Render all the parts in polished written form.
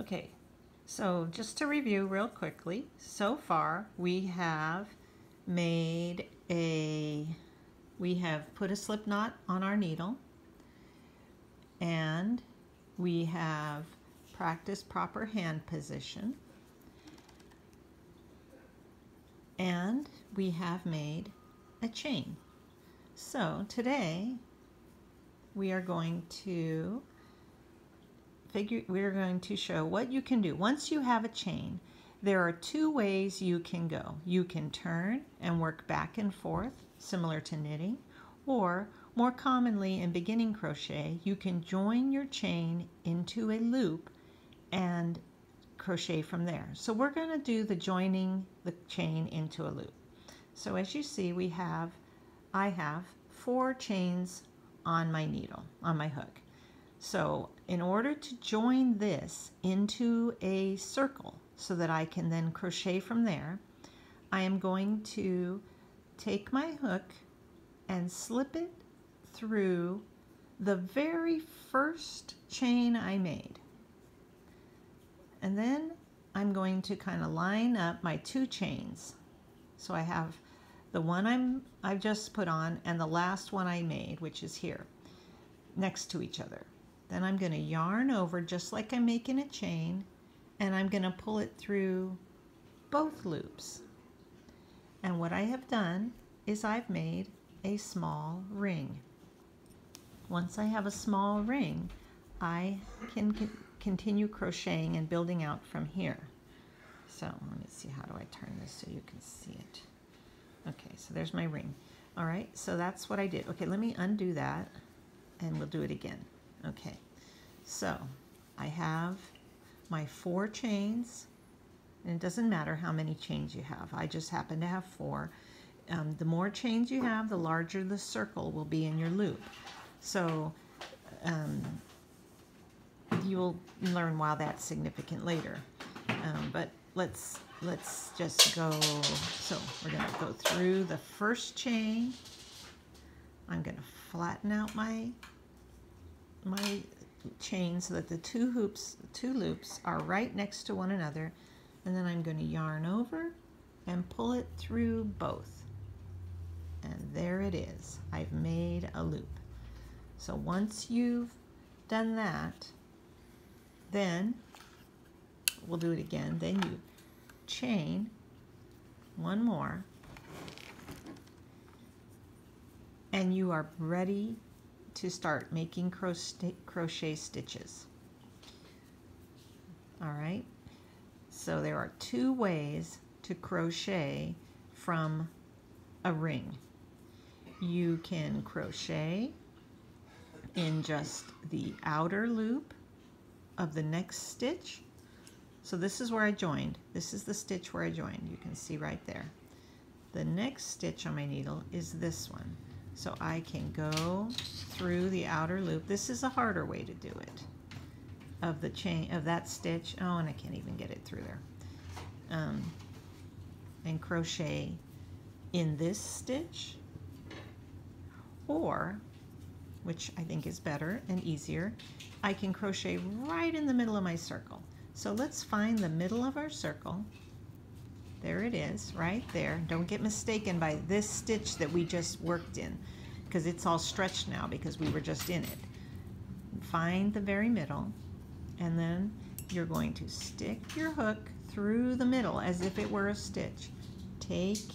Okay, so just to review real quickly, so far we have put a slip knot on our needle, and we have practiced proper hand position, and we have made a chain. So today we are going to show what you can do. Once you have a chain, there are two ways you can go. You can turn and work back and forth, similar to knitting, or more commonly in beginning crochet, you can join your chain into a loop and crochet from there. So we're going to do the joining the chain into a loop. So as you see, I have 4 chains on my needle, on my hook. So in order to join this into a circle so that I can then crochet from there, I am going to take my hook and slip it through the very first chain I made. And then I'm going to kind of line up my 2 chains. So I have the one I've just put on and the last one I made, which is here, next to each other. Then I'm going to yarn over just like I'm making a chain, and I'm going to pull it through both loops. And what I have done is I've made a small ring. Once I have a small ring, I can continue crocheting and building out from here. So let me see, how do I turn this so you can see it? Okay, so there's my ring. All right, so that's what I did. Okay, let me undo that and we'll do it again. Okay, so I have my 4 chains, and it doesn't matter how many chains you have. I just happen to have 4. The more chains you have, the larger the circle will be in your loop. So you will learn why that's significant later. But let's just go. So we're going to go through the first chain. I'm going to flatten out my chain so that the two loops are right next to one another, and then I'm going to yarn over and pull it through both, and there it is. I've made a loop. So once you've done that, then we'll do it again. Then you chain one more, and you are ready to start making crochet stitches. All right, so there are 2 ways to crochet from a ring. You can crochet in just the outer loop of the next stitch. So this is where I joined. This is the stitch where I joined. You can see right there. The next stitch on my needle is this one. So I can go through the outer loop. This is a harder way to do it. Of the chain, of that stitch. Oh, and I can't even get it through there. And crochet in this stitch, or, which I think is better and easier, I can crochet right in the middle of my circle. So let's find the middle of our circle. There it is, right there. Don't get mistaken by this stitch that we just worked in, because it's all stretched now because we were just in it. Find the very middle, and then you're going to stick your hook through the middle as if it were a stitch. Take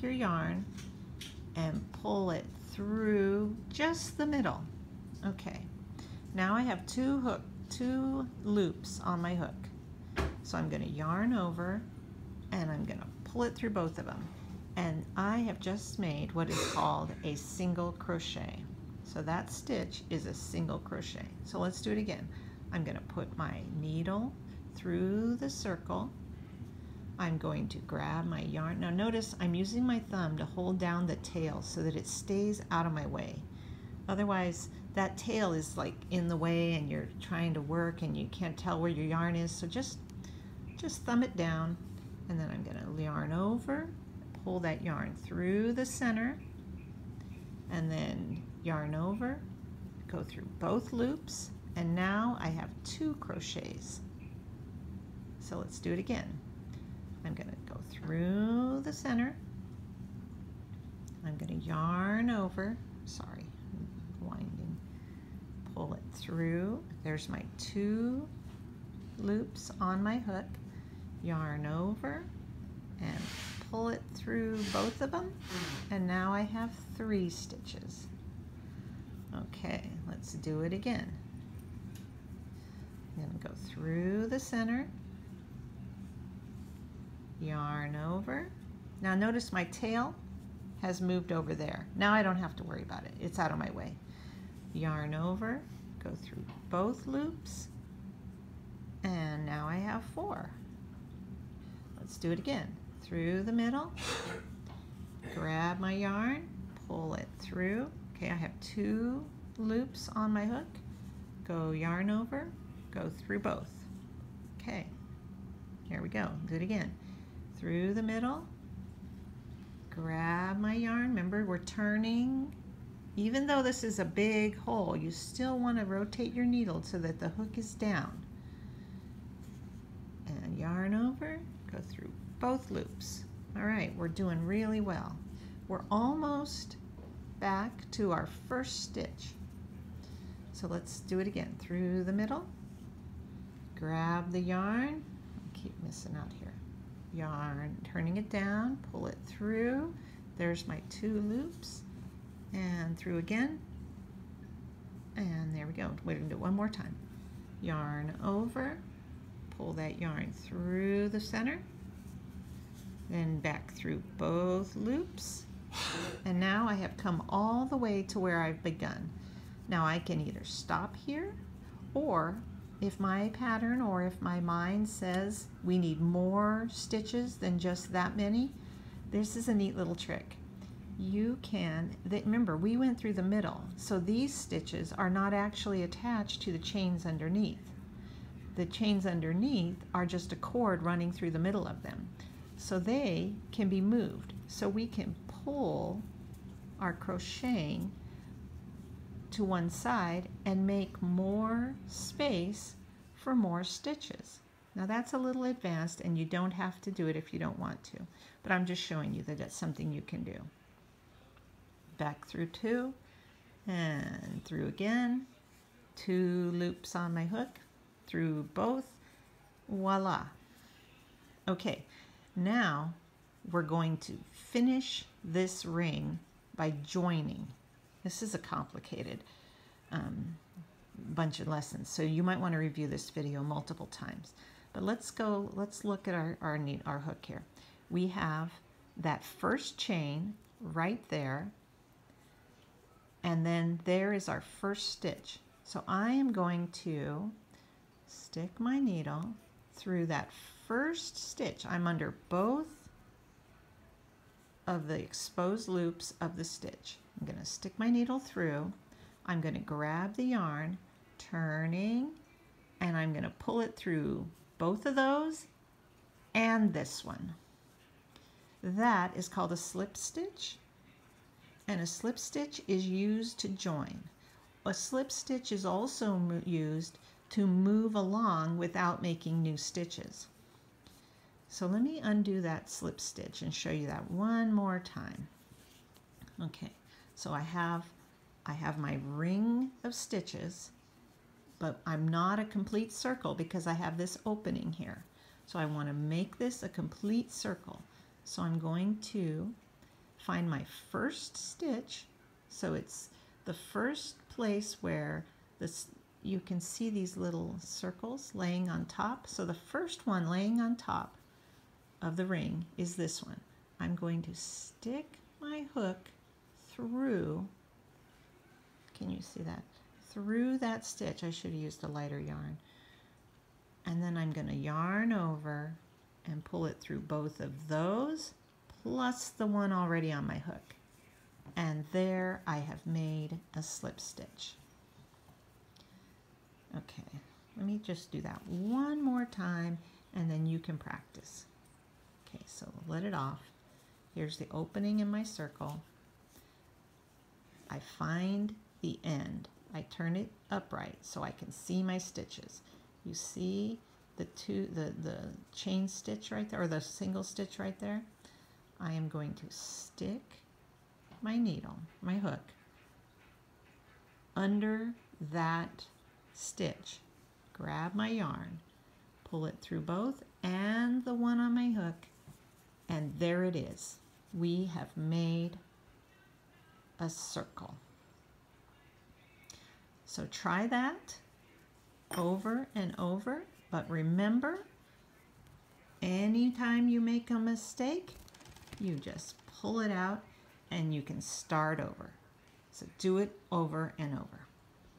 your yarn and pull it through just the middle. Okay, now I have 2 loops on my hook. So I'm going to yarn over and I'm going to pull it through both of them. And I have just made what is called a single crochet. So that stitch is a single crochet. So let's do it again. I'm going to put my needle through the circle. I'm going to grab my yarn. Now notice I'm using my thumb to hold down the tail so that it stays out of my way. Otherwise, that tail is like in the way and you're trying to work and you can't tell where your yarn is. So just thumb it down, and then I'm going to yarn over, pull that yarn through the center, and then yarn over, go through both loops, and now I have 2 crochets. So let's do it again. I'm going to go through the center. I'm going to yarn over, sorry, winding, pull it through. There's my 2 loops on my hook, yarn over and pull it through both of them, and now I have 3 stitches. Okay, let's do it again. I'm going to go through the center, yarn over. Now notice my tail has moved over there. Now I don't have to worry about it. It's out of my way. Yarn over, go through both loops, and now I have 4. Let's do it again. Through the middle, grab my yarn, pull it through. Okay, I have 2 loops on my hook. Go yarn over, go through both. Okay, here we go. Do it again. Through the middle, grab my yarn. Remember, we're turning. Even though this is a big hole, you still want to rotate your needle so that the hook is down. And yarn over, go through both loops. All right, we're doing really well. We're almost back to our first stitch. So let's do it again. Through the middle, grab the yarn. I keep missing out here. Yarn, turning it down, pull it through. There's my 2 loops, and through again, and there we go. We're going to do it one more time. Yarn over, pull that yarn through the center, then back through both loops, and now I have come all the way to where I've begun. Now I can either stop here, or if my pattern or if my mind says we need more stitches than just that many, this is a neat little trick. You can, remember we went through the middle, so these stitches are not actually attached to the chains underneath. The chains underneath are just a cord running through the middle of them. So they can be moved. So we can pull our crocheting to one side and make more space for more stitches. Now that's a little advanced and you don't have to do it if you don't want to, but I'm just showing you that that's something you can do. Back through 2 and through again, 2 loops on my hook, through both, voila. Okay, now we're going to finish this ring by joining. This is a complicated bunch of lessons, so you might want to review this video multiple times. But let's look at our hook here. We have that first chain right there, and then there is our first stitch. So I am going to stick my needle through that first stitch. I'm under both of the exposed loops of the stitch. I'm going to stick my needle through. I'm going to grab the yarn, turning, and I'm going to pull it through both of those and this one. That is called a slip stitch, and a slip stitch is used to join. A slip stitch is also used to move along without making new stitches. So let me undo that slip stitch and show you that one more time. Okay, so I have my ring of stitches, but I'm not a complete circle because I have this opening here. So I want to make this a complete circle. So I'm going to find my first stitch. So it's the first place where you can see these little circles laying on top. So the first one laying on top of the ring is this one. I'm going to stick my hook through, can you see that? Through that stitch. I should have used a lighter yarn. And then I'm going to yarn over and pull it through both of those plus the one already on my hook. And there I have made a slip stitch. Okay, let me just do that one more time and then you can practice. Okay, so let it off. Here's the opening in my circle. I find the end. I turn it upright so I can see my stitches. You see the chain stitch right there, or the single stitch right there? I am going to stick my needle, my hook, under that stitch. Grab my yarn, pull it through both and the one on my hook, and there it is. We have made a circle. So try that over and over, but remember, anytime you make a mistake, you just pull it out and you can start over. So do it over and over.